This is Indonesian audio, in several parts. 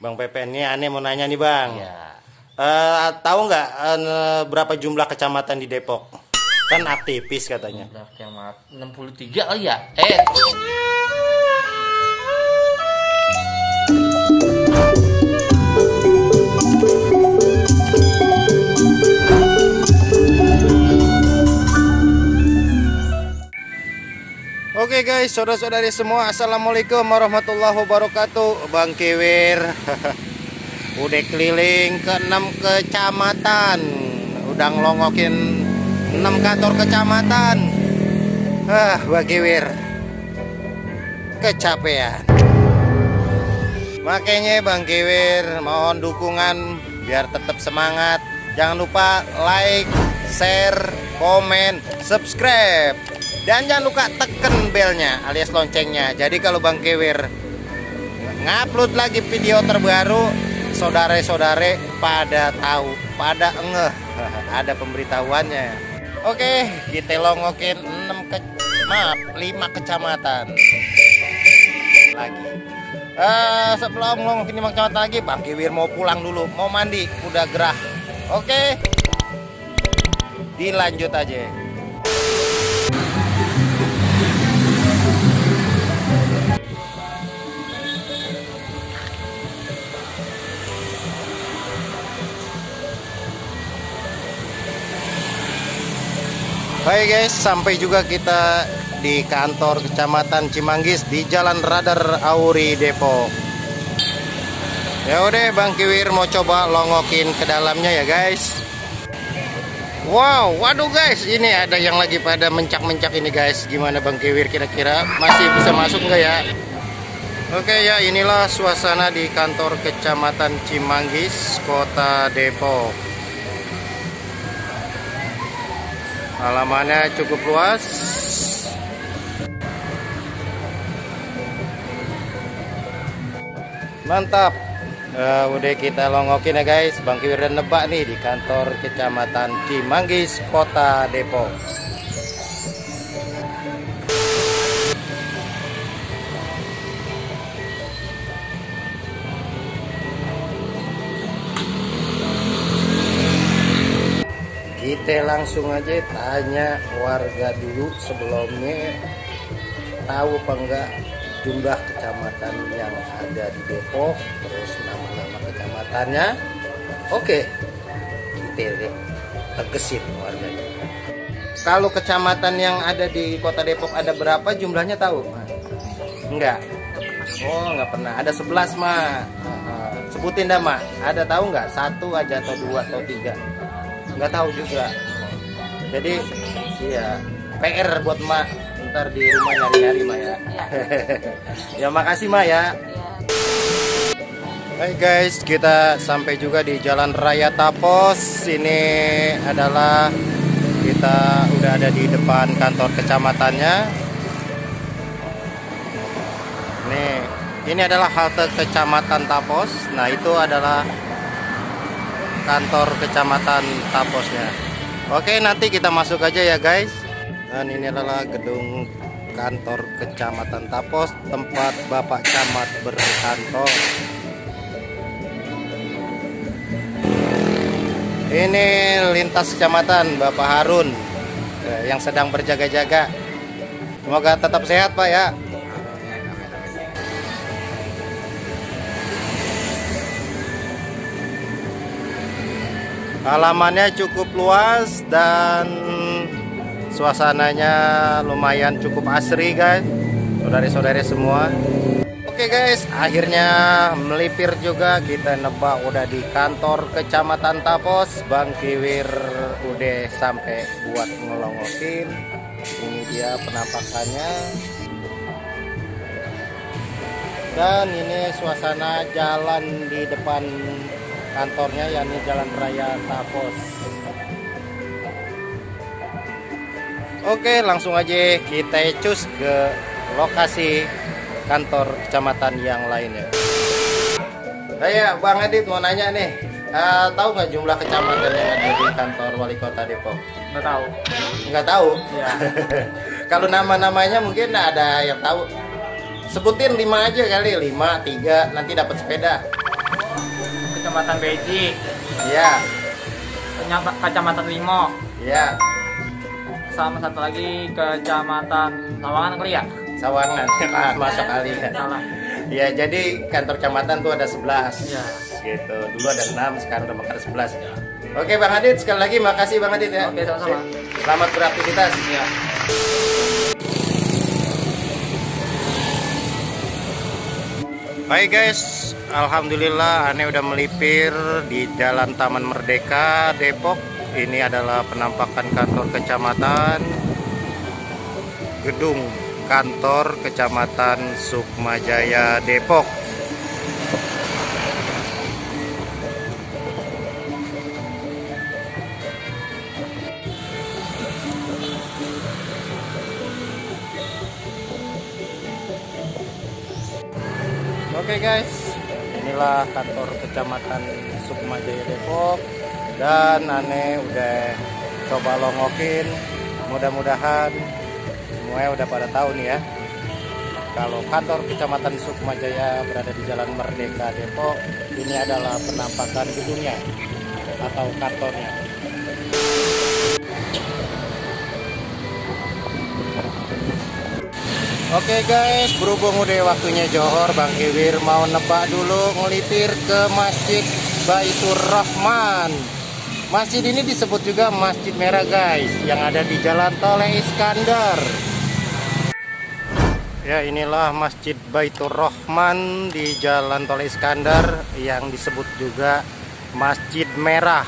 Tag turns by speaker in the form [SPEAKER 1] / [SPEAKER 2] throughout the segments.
[SPEAKER 1] Bang Pepen, nih aneh mau nanya nih Bang.
[SPEAKER 2] Iya.
[SPEAKER 1] Tahu nggak berapa jumlah kecamatan di Depok? Kan aktivis katanya.
[SPEAKER 2] Jumlah kecamatan 63 kali ya?
[SPEAKER 1] Oke guys, saudara-saudari semua, assalamualaikum warahmatullahi wabarakatuh. Bang Kiwir udah keliling ke 6 kecamatan, udah ngelongokin 6 kantor kecamatan. Bang Kiwir kecapean. Makanya Bang Kiwir mohon dukungan biar tetap semangat. Jangan lupa like, share, komen, subscribe. Dan jangan lupa tekan belnya alias loncengnya. Jadi kalau Bang Kiwir ngupload lagi video terbaru, saudara-saudara pada tahu, pada ngeh, ada pemberitahuannya. Oke, kita longokin 5 kecamatan lagi. Sebelum longokin 5 kecamatan lagi, Bang Kiwir mau pulang dulu, mau mandi, udah gerah. Oke, dilanjut aja. Baik guys, sampai juga kita di kantor Kecamatan Cimanggis di Jalan Radar Auri Depok. Ya udah, Bang Kiwir mau coba longokin ke dalamnya ya guys. Wow, waduh guys, ini ada yang lagi pada mencak-mencak ini guys. Gimana Bang Kiwir kira-kira masih bisa masuk nggak ya? Oke ya, inilah suasana di kantor Kecamatan Cimanggis, Kota Depok. Halamannya cukup luas. Mantap. Udah kita longokin ya guys. Bang Kiwir dan nebak nih di kantor Kecamatan Cimanggis, Kota Depok. Kita langsung aja tanya warga dulu sebelumnya, tahu apa enggak jumlah kecamatan yang ada di Depok, terus nama-nama kecamatannya. Oke, kita tegesin warganya. Kalau kecamatan yang ada di Kota Depok ada berapa jumlahnya tahu? Enggak. Oh, enggak pernah. Ada 11 mah. Sebutin dah mah. Ada tahu nggak? 1 aja atau 2 atau 3? Nggak tahu juga. Jadi iya, PR buat Mak ntar di rumah nyari-nyari Mak ya. Ya makasih Mak ya. Hai guys, kita sampai juga di Jalan Raya Tapos. Ini adalah kita udah ada di depan kantor kecamatannya. Nih, ini adalah halte Kecamatan Tapos. Nah, itu adalah kantor Kecamatan Taposnya. Oke, nanti kita masuk aja ya guys. Dan ini adalah gedung kantor Kecamatan Tapos, tempat Bapak Camat berkantor. Ini lintas kecamatan Bapak Harun yang sedang berjaga-jaga. Semoga tetap sehat Pak ya. Halamannya cukup luas dan suasananya lumayan cukup asri guys, saudari-saudari semua. Oke guys, akhirnya melipir juga, kita nebak udah di kantor Kecamatan Tapos. Bang Kiwir udah sampai buat ngelongokin. Ini dia penampakannya. Dan ini suasana jalan di depan kantornya, yakni Jalan Raya Tapos. Oke, langsung aja kita cus ke lokasi kantor kecamatan yang lainnya. Saya Bang Adit mau nanya nih, tahu nggak jumlah kecamatan yang ada di kantor Wali Kota Depok?
[SPEAKER 2] Nggak tahu.
[SPEAKER 1] Nggak tahu?
[SPEAKER 2] Iya.
[SPEAKER 1] Kalau nama-namanya mungkin ada yang tahu. Sebutin 5 aja kali, 5, 3, nanti dapat sepeda.
[SPEAKER 3] Kecamatan Beji,
[SPEAKER 1] Iya.
[SPEAKER 3] Kecamatan Limo,
[SPEAKER 1] Iya.
[SPEAKER 3] sama satu lagi Kecamatan Sawangan kali ya?
[SPEAKER 1] Sawangan. Nah, masuk kali ya.
[SPEAKER 3] Salah.
[SPEAKER 1] Ya, jadi kantor kecamatan tuh ada 11.
[SPEAKER 3] Iya.
[SPEAKER 1] Gitu. Dulu ada 6, sekarang udah makan 11. Oke, Bang Adit, sekali lagi makasih Bang Adit ya.
[SPEAKER 3] Oke, sama-sama.
[SPEAKER 1] Selamat beraktivitas.
[SPEAKER 3] Iya.
[SPEAKER 1] Hai guys, alhamdulillah Ane udah melipir di Jalan Taman Merdeka, Depok. Ini adalah penampakan kantor kecamatan, gedung kantor kecamatan Sukmajaya, Depok. Oke guys, inilah kantor kecamatan Sukmajaya, Depok. Dan Ane udah coba longokin. Mudah-mudahan semuanya udah pada tahu nih ya, kalau kantor kecamatan Sukmajaya berada di Jalan Merdeka, Depok. Ini adalah penampakan gedungnya atau kantornya. Oke guys, berhubung udah waktunya johor, Bang Kiwir mau nebak dulu ngelipir ke Masjid Baitur Rahman. Masjid ini disebut juga Masjid Merah guys, yang ada di Jalan Tol Iskandar. Ya, inilah Masjid Baitur Rahman di Jalan Tol Iskandar, yang disebut juga Masjid Merah.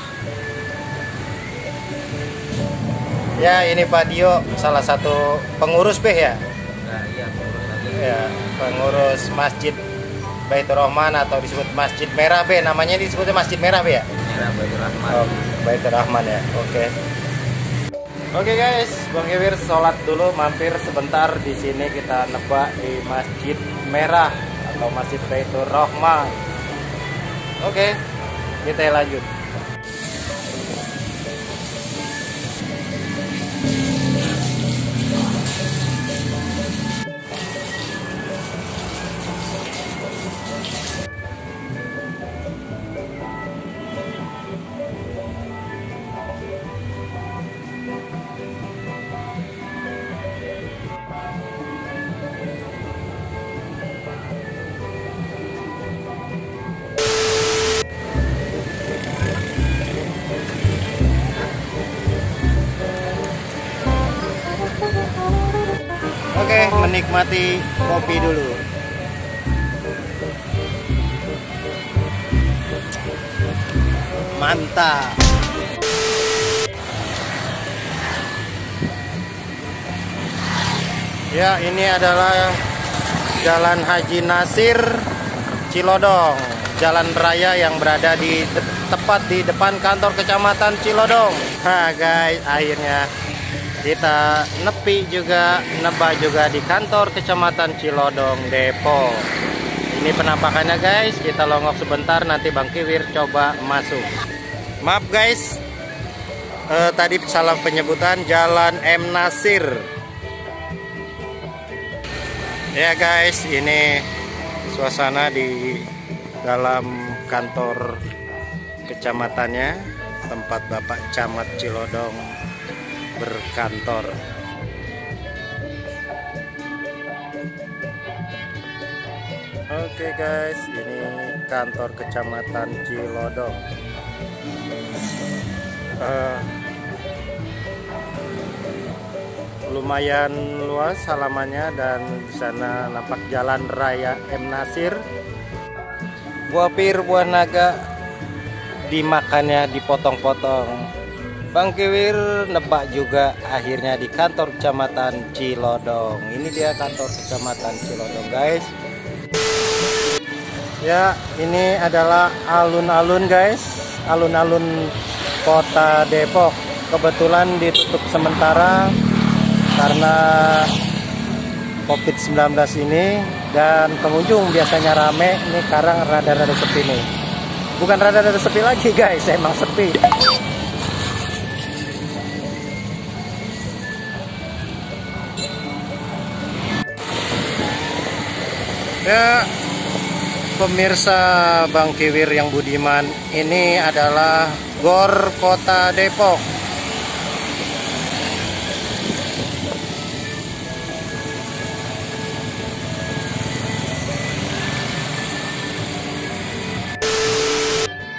[SPEAKER 1] Ya, ini Pak Dio, salah satu pengurus BEH ya. Ya, pengurus Masjid Baitur Rahman atau disebut Masjid Merah B. Namanya disebutnya Masjid Merah B ya?
[SPEAKER 3] Merah Baitur Rahman.
[SPEAKER 1] Oh, Baitur Rahman ya. Oke. Oke guys, Bang Kiwir sholat dulu, mampir sebentar di sini kita nebak di Masjid Merah atau Masjid Baitur Rahman. Oke, kita lanjut. Oke, menikmati kopi dulu. Mantap. Ya, ini adalah Jalan Haji Nasir Cilodong, jalan raya yang berada di tepat di depan kantor kecamatan Cilodong. Nah guys, akhirnya kita nepi juga, nebak juga di kantor kecamatan Cilodong, Depok. Ini penampakannya guys, kita longok sebentar, nanti Bang Kiwir coba masuk. Maaf guys, tadi salah penyebutan, Jalan M. Nasir. Ya guys, ini suasana di dalam kantor kecamatannya, tempat Bapak Camat Cilodong berkantor. Oke guys, ini kantor kecamatan Cilodong. Lumayan luas halamannya, dan di sana nampak jalan raya M. Nasir. Buah pir, buah naga dimakannya dipotong-potong. Bang Kiwir nebak juga akhirnya di kantor kecamatan Cilodong. Ini dia kantor kecamatan Cilodong guys. Ya, ini adalah alun-alun guys, alun-alun kota Depok. Kebetulan ditutup sementara karena COVID-19 ini, dan pengunjung biasanya rame. Ini sekarang rada-rada sepi nih. Bukan rada-rada sepi lagi guys, emang sepi. Ya, pemirsa Bang Kiwir yang budiman, ini adalah GOR Kota Depok.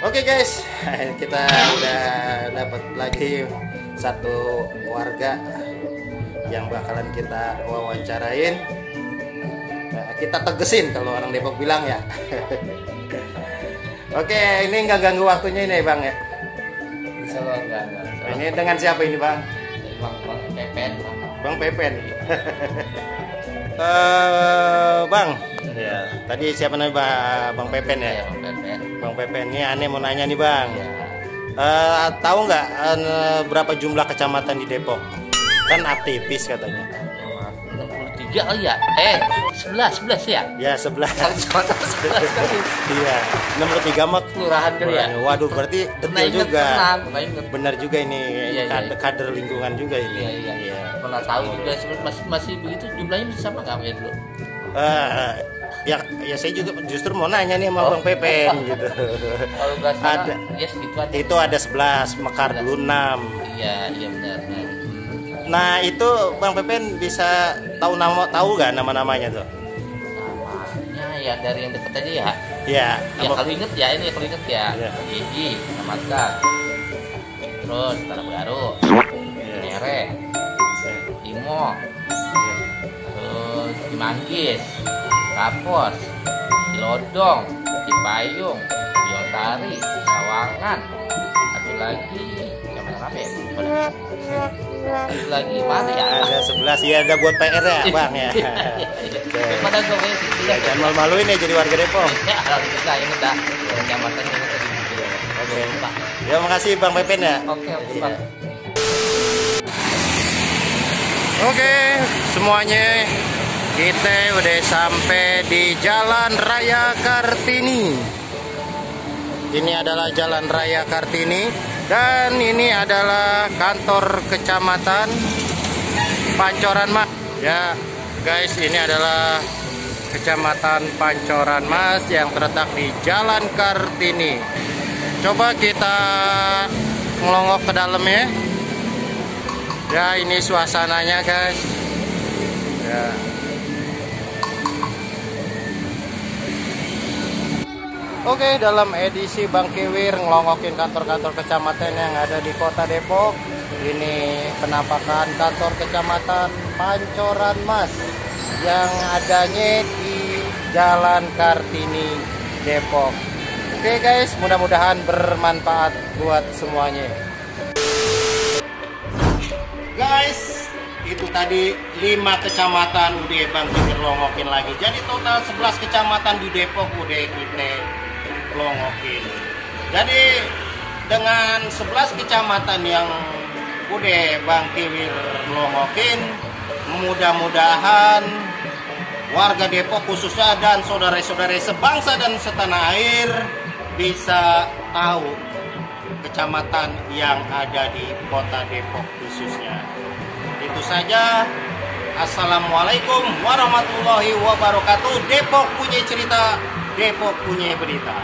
[SPEAKER 1] Oke guys, kita udah dapat lagi satu warga yang bakalan kita wawancarain. Kita tegesin kalau orang Depok bilang ya. Oke, ini nggak ganggu waktunya ini Bang ya?
[SPEAKER 2] Bisa lo enggak.
[SPEAKER 1] Ini dengan siapa ini Bang?
[SPEAKER 2] Bang Pepen.
[SPEAKER 1] Bang Pepen. Bang, ya, tadi siapa namanya Bang Pepen ya?
[SPEAKER 2] Bang Pepen.
[SPEAKER 1] Bang Pepen, ini aneh mau nanya nih Bang.
[SPEAKER 2] Ya.
[SPEAKER 1] Tahu nggak berapa jumlah kecamatan di Depok? Kan aktivis katanya.
[SPEAKER 2] 63 kali ya? 11 ya?
[SPEAKER 1] Ya 11.
[SPEAKER 2] Kecamatan 11 kali.
[SPEAKER 1] Iya, 63 mah
[SPEAKER 2] Kelurahan kali ya?
[SPEAKER 1] Waduh, berarti
[SPEAKER 2] Pernah
[SPEAKER 1] detail
[SPEAKER 2] inget,
[SPEAKER 1] juga.
[SPEAKER 2] pernah inget.
[SPEAKER 1] Benar juga ini,
[SPEAKER 2] Iya, iya.
[SPEAKER 1] kader lingkungan juga ini.
[SPEAKER 2] Iya. Pernah tahu juga masih begitu jumlahnya masih sama nggak ya dulu?
[SPEAKER 1] Ya saya juga justru mau nanya nih sama Bang Pepen gitu.
[SPEAKER 2] Kalau nggak salah,
[SPEAKER 1] Ada.
[SPEAKER 2] ya segitu aja.
[SPEAKER 1] Itu ada 11, Mekar dulu 6.
[SPEAKER 2] Iya benar.
[SPEAKER 1] Nah, itu Bang Pepen bisa tahu nggak nama-namanya tuh?
[SPEAKER 2] Namanya ya dari yang deket aja ya.
[SPEAKER 1] Ya,
[SPEAKER 2] Ya kalau inget ya ini kalau inget ya.
[SPEAKER 1] Iya.
[SPEAKER 2] Gigi, Namaskar. Terus Tanah Baru, Nere, Imo, terus Cimanggis, Kapos, Cilodong, Cipayung, Biosari, Sawangan, satu lagi yang mana ya? Satu lagi mana ya?
[SPEAKER 1] ada 11 ya, ada buat PR ya Bang ya.
[SPEAKER 2] Pada gue kayak sih.
[SPEAKER 1] Ya, jangan malu-maluin ya jadi warga Depok.
[SPEAKER 2] Alhamdulillah ini udah kecamatan ini tadi.
[SPEAKER 1] Oke. Ya makasih Bang Pepen ya.
[SPEAKER 2] Oke, Pak.
[SPEAKER 1] Oke, semuanya kita udah sampai di Jalan Raya Kartini. Ini adalah Jalan Raya Kartini dan ini adalah kantor kecamatan Pancoran Mas. Ya, guys, ini adalah Kecamatan Pancoran Mas yang terletak di Jalan Kartini. Coba kita ngelongok ke dalamnya. Ya, ini suasananya guys. Ya. Oke, dalam edisi Bang Kiwir ngelongokin kantor-kantor kecamatan yang ada di Kota Depok. Ini penampakan kantor kecamatan Pancoran Mas yang adanya di Jalan Kartini, Depok. Oke guys, mudah-mudahan bermanfaat buat semuanya. Guys, itu tadi 5 kecamatan udah Bang Kiwir longokin lagi. Jadi total 11 kecamatan di Depok udah kita longokin. Jadi dengan 11 kecamatan yang udah Bang Kiwir longokin, mudah-mudahan warga Depok khususnya dan saudara-saudara sebangsa dan setanah air bisa tahu kecamatan yang ada di Kota Depok khususnya. Itu saja. Assalamualaikum warahmatullahi wabarakatuh. Depok punya cerita, Depok punya berita.